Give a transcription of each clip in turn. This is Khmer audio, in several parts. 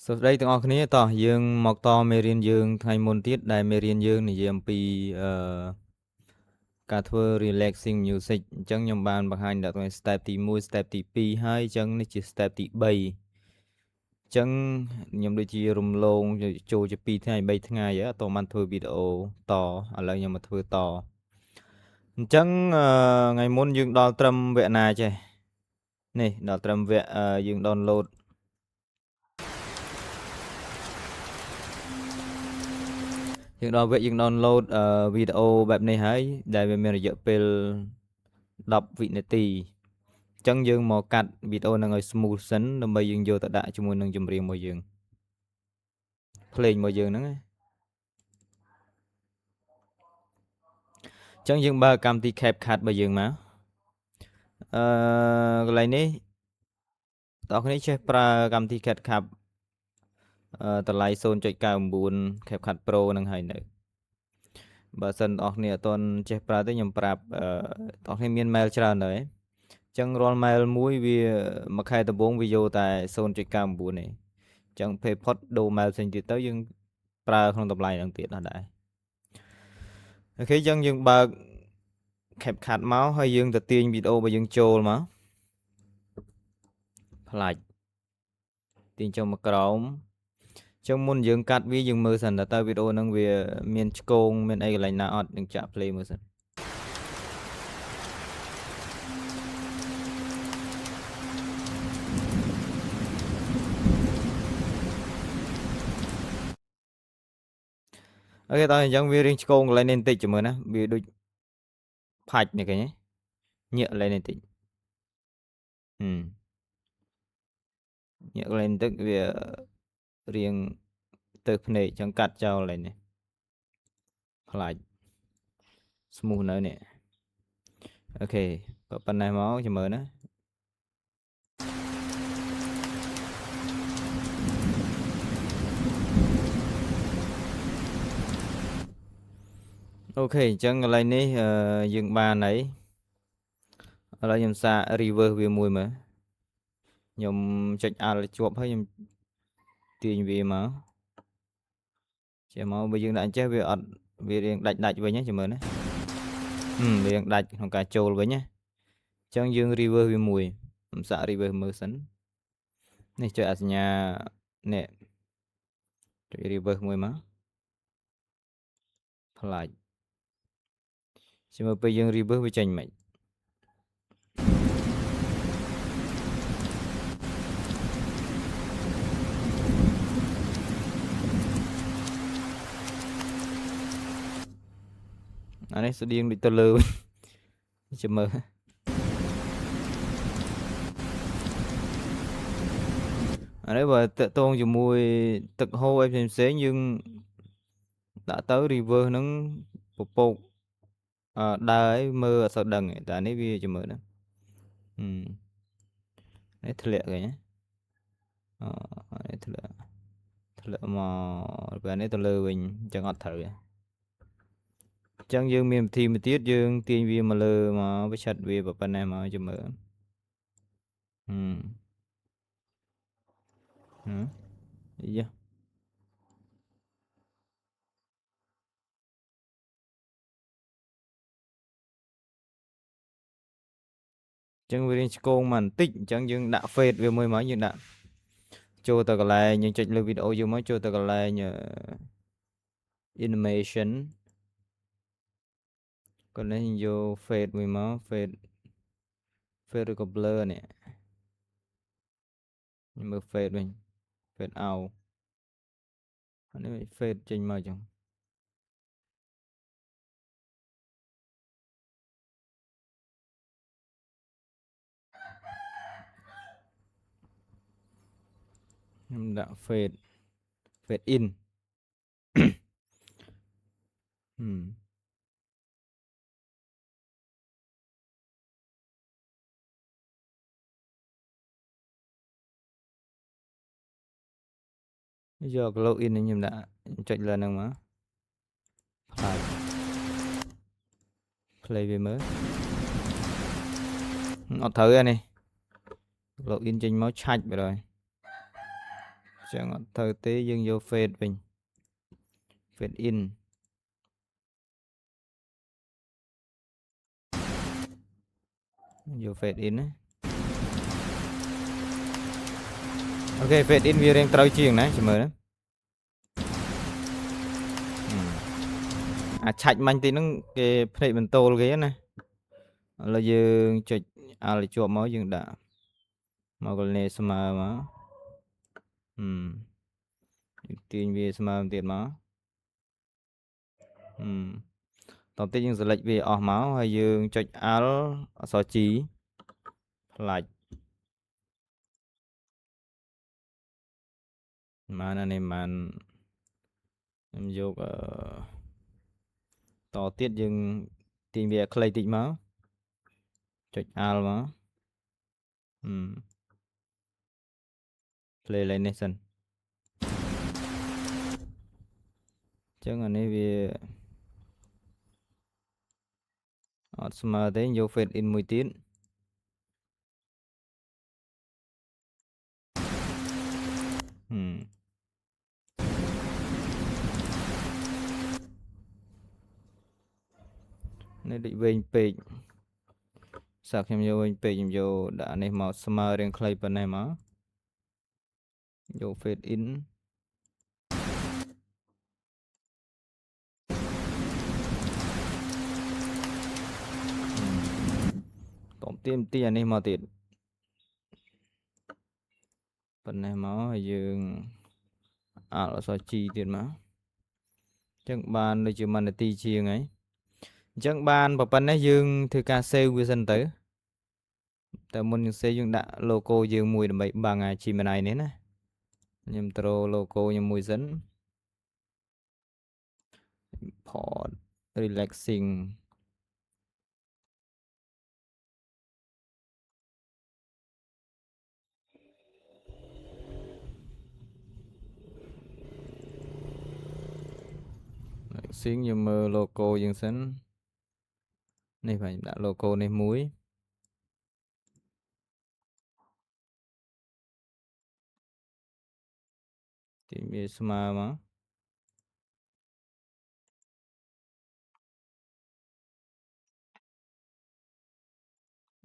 សួស្តីទាំងអស់គ្នាតោះយើងមកតមេរៀនយើងថ្ងៃមុនទៀតដែលមេរៀនយើងនិយាយអំពីការធ្វើ relaxing music អញ្ចឹងខ្ញុំបានបង្ហាញដល់ step ទី1 step ទី2ហើយអញ្ចឹងនេះជា step ទី3អញ្ចឹងខ្ញុំដូចជារំលងចូលជា2ថ្ងៃ3ថ្ងៃអត់តបានធ្វើវីដេអូតឥឡូវខ្ញុំមកធ្វើតអញ្ចឹងថ្ងៃមុនយើងដល់ត្រឹមវគ្គណាចេះនេះដល់ត្រឹមវគ្គយើង downloadយើងដល់វគ្គយើង download វីដេអូបែបនេះហើយដែលវាមានរយៈពេល10វិនាទីអញ្ចឹងយើងមកកាត់វីដេអូនឹងឲ្យ smooth សិនដើម្បីយើងយកទៅដាក់ជាមួយនឹងចម្រៀងរបស់យើងភ្លេងរបស់យើងហ្នឹងអញ្ចឹងយើងបើកកម្មវិធី CapCut របស់យើងមកកន្លែងនេះបងប្អូនចេះប្រើកម្មវិធី CapCut តម្លៃ 0.99 CapCut Pro ហ្នឹងហើយនៅបើសិនបងប្អូនអត់ទាន់ចេះប្រើទេខ្ញុំប្រាប់បងប្អូនមាន mail ច្រើនដែរអញ្ចឹងរាល់ mail មួយវាមួយខែដំបូងវាយកតែ 0.99 ទេអញ្ចឹងពេលផុតដូរ mail ផ្សេងទៀតទៅយើងប្រើក្នុងតម្លៃហ្នឹងទៀតអត់ដែរអូខេអញ្ចឹងយើងបើក CapCut មកហើយយើងទៅទាញវីដេអូរបស់យើងចូលមកផ្លាច់ទាញចូលមកក្រោមអញ្ចឹងមុនយើងកាត់វាយើងមើលសិនតើវីដេអូហ្នឹងវាមានឆ្កងមានអីកន្លែងណាអត់នឹងចាក់ play មើលសិនអូខេតោះអញ្ចឹងវារៀងឆ្កងកន្លែងនេះបន្តិចចាំមើលណាវាដូចផាច់នេះឃើញទេញាក់កន្លែងនេះបន្តិចញាក់កន្លែងបន្តិចវារៀងទៅភ្នែកអញ្ចឹងកាត់ចោលកន្លែងនេះផ្លាច់ smooth នៅនេះអូខេប៉ុណ្ណេះមកចាំមើលណាអូខេអញ្ចឹងកន្លែងនេះយើងបានហើយឥឡូវខ្ញុំសាក reverse វាមួយមើលខ្ញុំចុច alt ជាប់ហើយខ្ញុំទាញវាមកចេះមកបើយើងដាក់អញ្ចេះវាអត់វារៀងដាច់វិញចាំមើលណារៀងដាច់ក្នុងការចូលវិញណាអញ្ចឹងយើង reverse វាមួយខ្ញុំសាក reverse មើលសិននេះចុចអសញ្ញានេះចុច reverse មួយមកផ្លាច់ចាំមើលពេលយើង reverse វាចេញមិនអានេះស្តៀងដូចទៅលើវិញចាំមើលអានេះបើតកតងជាមួយទឹកហូរអីផ្សេងយើងដាក់ទៅ reverse ហ្នឹងពពកដើរឲ្យមើលអត់សូវដឹងតែនេះវាចាំមើលណានេះធ្លាក់ឃើញណានេះធ្លាក់មកពេលនេះទៅលើវិញអញ្ចឹងអត់ត្រូវទេអញ្ចឹងយើងមានវិធីមួយទៀតយើងទាញវាមកលើមកវាឆិតវាប៉ុណ្ណេះមកចាំមើលយ៉ាអញ្ចឹងវារៀងឆ្កងមកបន្តិចអញ្ចឹងយើងដាក់ fade វាមួយមកយើងដាក់ចូលទៅកន្លែងយើងចុចលើវីដេអូយើងមកចូលទៅកន្លែងanimation កន្លែងយក fade មួយមក fade ឬក៏ blur នេះខ្ញុំមើល fade វិញ fade out អានេះ fade ចេញមកចឹងខ្ញុំដាក់ fade in យក glow in ខ្ញុំដាក់ចុចលើហ្នឹងមកផ្លាច់ play វាមើលអត់ត្រូវទេនេះ glow in ចេញមកឆាច់ទៅហើយ chẳng ở thời tế dương vô fade mình fade in vô fade in á ok fade in vì riêng trâu chiên này chỉ mời đó chạch mạnh thì nó cái plate mình tô cái này là dương cho là chuột máu dương đã mà còn này xem mà tiền về xem tiền máu tao tiếc dương select về ở máu hay dương cho áo so chí lại mà này mà em vô tao tiếc dương tiền về clay tịnh máu cho áo máu play lại nation chẳng anh ấy về ở xem đấy vô fade in 1 tiếng nên định về page sạc em vô page em vô đã này màu smart riêng clay bên này mà vô fade in tổng tiền tiền này mà tiền bên này mà dương là sao chi tiền mà chẳng bàn để chịu mình là ti chiêng ấy chẳng bàn và bên này dương thư ca sale vision tới tại muốn xây dựng đã logo dương mùi mấy ba ngày chi mà này nữa nè nhầm tro logo nhầm mùi dẫn port relaxing xuyên nhầm logo dương sẵn này phải đã logo này muối tìm về smart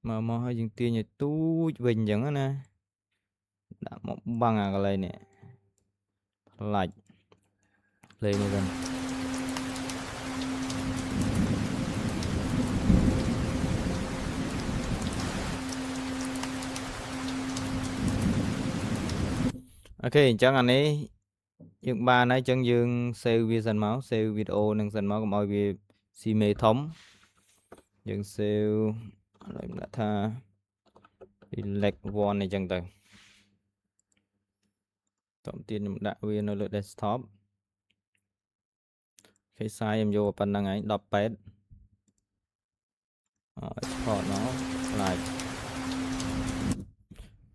mà hơi dừng tiền như tú bình chẳng nè đã một băng cái này nè lại lên một lần ok chẳng anh ấy những ba này chân dương sale vision máu sale video nâng dần máu của mọi việc si mê thống dương sale lại là tha select one này chẳng tầng tổng tiền đã viên nó lựa desktop cái size em vô phần năng ấy đọc page export nó lại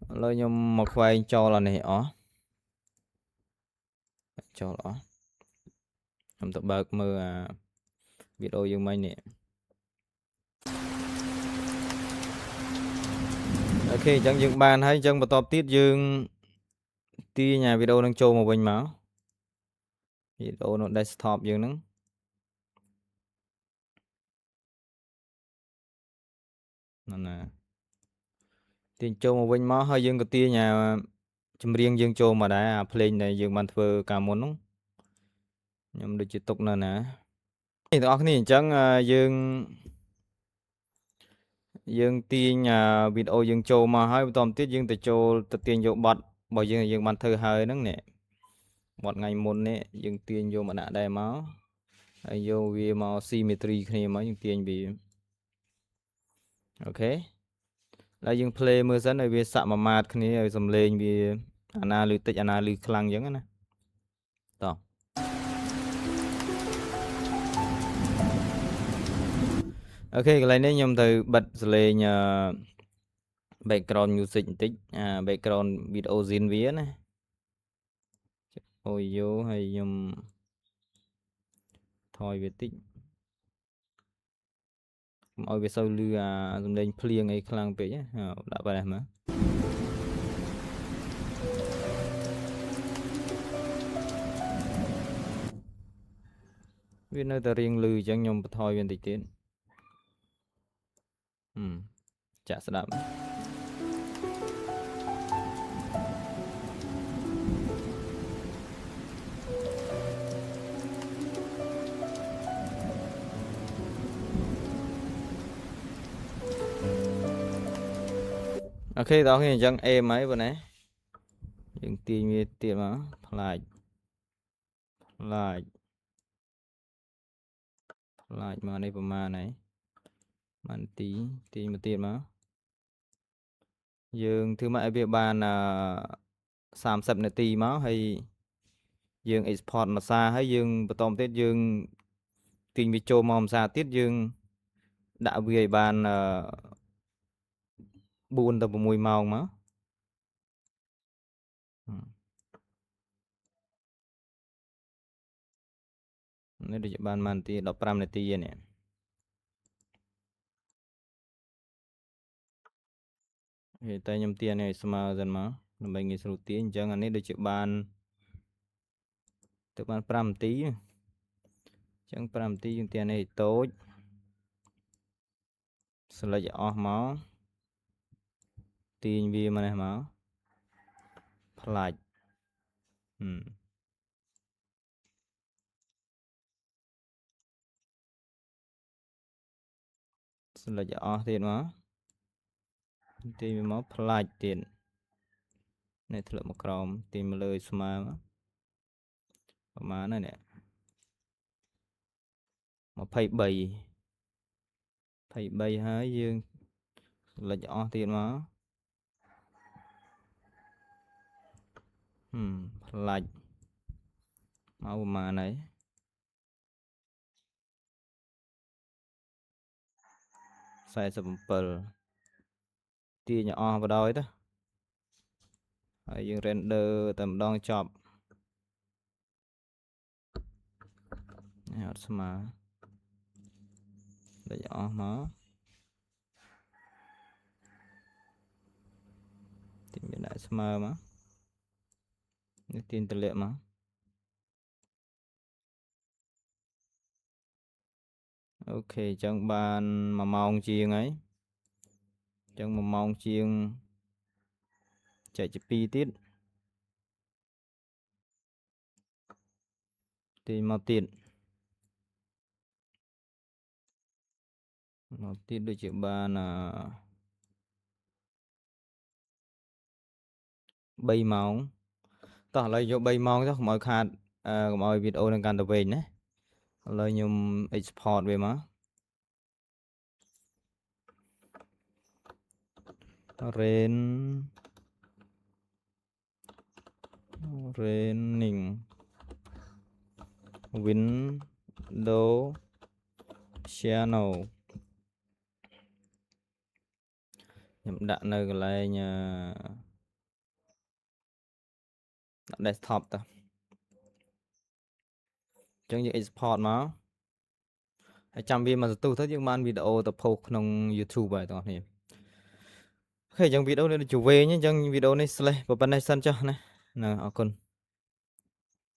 lời nhung một vài cho là này cho đó em tập bật mơ video dương mấy nè ok chẳng dương bàn hay chẳng một top tiết dương ti nhà video đang trâu một bình máu video nó desktop dương nắng nè tiền trâu một bình máu hơi dương cái tia nhà chùm riêng dương trâu mà đã play này dương bàn phơ cả món nóng nhưng được chỉ tục nè thì đó này chẳng dương tiên video dương trâu mà hơi tóm tiết dương từ trâu từ tiền vô bật bởi dương bàn thơ hơi nắng nè một ngày một nè dương tiền vô mà đã đầy máu vô vì màu symmetry khi mà dương tiền bị ok là dương play mưa dẫn ở về sạ mà mát khi ở dầm lên vì analytics khlang giống nè đó ok cái này nếu nhầm từ bật lên background music tích background video diễn vía này ôi vô hay nhầm thôi về tích mọi về sau lư dùng lên play ngay khlang về nhé đã bài mà វានៅតែរៀងលឺអញ្ចឹងខ្ញុំបន្ថយវាបន្តិចទៀតចាក់ស្ដាប់អូខេបងប្អូនអញ្ចឹងអេមហើយបងណាយើងទាញវាទៀតមកផ្លាច់មកនេះប្រមាណហើយបានទាញមកទៀតមកយើងធ្វើមកឲ្យវាបាន30នាទីមកហើយយើង export មកសារហើយយើងបន្តទៀតយើងទាញវាចូលមកភាសាទៀតយើងដាក់វាឲ្យបាន4 ទៅ 6 ម៉ោងមកនេះដូចបានប៉ុន្មាននាទី15នាទីនេះតែខ្ញុំទាញឲ្យស្មើសិនមកដើម្បីងាយស្រួលទាញអញ្ចឹងអានេះដូចជាបានទៅបាន5នាទីអញ្ចឹង5នាទីយើងទាញឲ្យតូចselect ឲ្យអស់មកទាញវាមកនេះមកផ្លាច់select ឲ្យអស់ទៀតមកទាញវាមកផ្លាច់ទៀតនេះធ្លាក់មកក្រោមទាញមកលើស្មើមកប្រហែលណានេះ23ហើយយើងselect ឲ្យអស់ទៀតមកផ្លាច់មកប្រហែលហើយ47ទាញឲ្យអស់បដ ாய் ទៅហើយយើង render តែម្ដងចប់នេះអត់ស្មើលេចអស់មកទាញវាដាក់ស្មើមកនេះទាញទម្លាក់មកអូខេអញ្ចឹងបាន1ម៉ោងជាងហើយអញ្ចឹង1ម៉ោងជាងចែកជា2ទៀតទាញមកទៀតដូចជាបាន3ម៉ោងតោះឥឡូវយក3ម៉ោងទៅកុំឲ្យខាតកុំឲ្យវីដេអូនឹងកាន់តែវែងណាឥឡូវខ្ញុំ export វាមក raining window channel ខ្ញុំដាក់នៅកន្លែងdesktop ទៅអញ្ចឹងយើង export មកហើយចាំវាមកទៅយើងបានវីដេអូទៅ post ក្នុង YouTube ហើយបងប្អូនអូខេអញ្ចឹងវីដេអូនេះដូចជាវែងអញ្ចឹងវីដេអូនេះ slash ប៉ុណ្ណេះសិនចុះណាអរគុណ